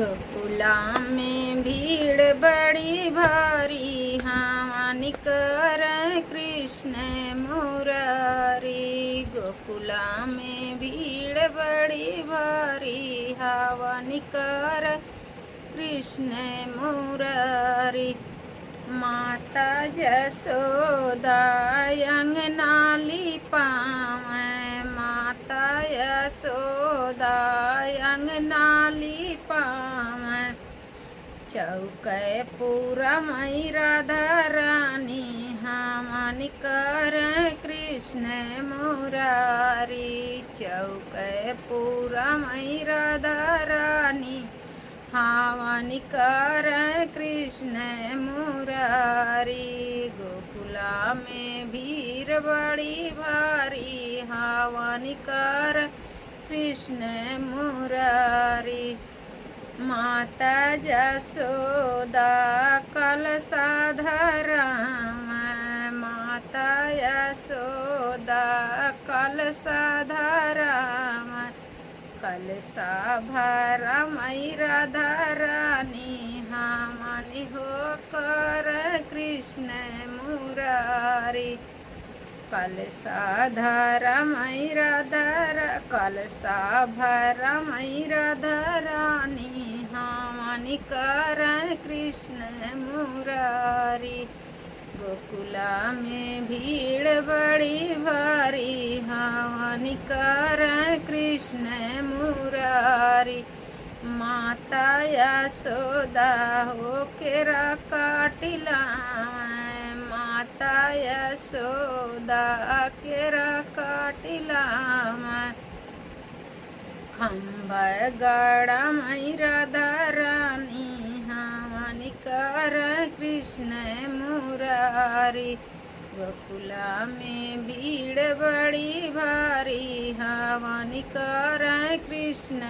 गोकुला में भीड़ बड़ी भारी, हवानी कर कृष्ण मुरारी। गोकुला में भीड़ बड़ी भारी, हवानी कर कृष्ण मुरारी। माता जसोदा अंगना लिपावै, माता यशोदा अंगना लिपावै। चौकै पूरा मई राधा रानी, हवानी कर कृष्ण मुरारी। चौकै पूरा मई राधा रानी, हवानी कर कृष्ण मुरारी। गोकुला में भीड़ बड़ी भारी, हवानी कर कृष्ण मुरारी। माता जसोदा कलशा धरावै, माता यशोदा कलशा धरावै। कलशा भरावै राधा रानी, हवानी होकर कृष्ण मुरारी। कलशा धरावै कलशा भरावै राधा रानी, हवानी कर कृष्ण मुरारी। गोकुला में भीड़ बड़ी भारी, हवानी कर कृष्ण मुरारी। माता यशोदा होकेरा काटिलावै, माता यशोदा केरा काटिलावै। खम्बा गड़ावै राधा रानी, हवानी कर कृष्ण मुरारी। गोकुला में भीड़ बड़ी भारी, हवानी कर कृष्ण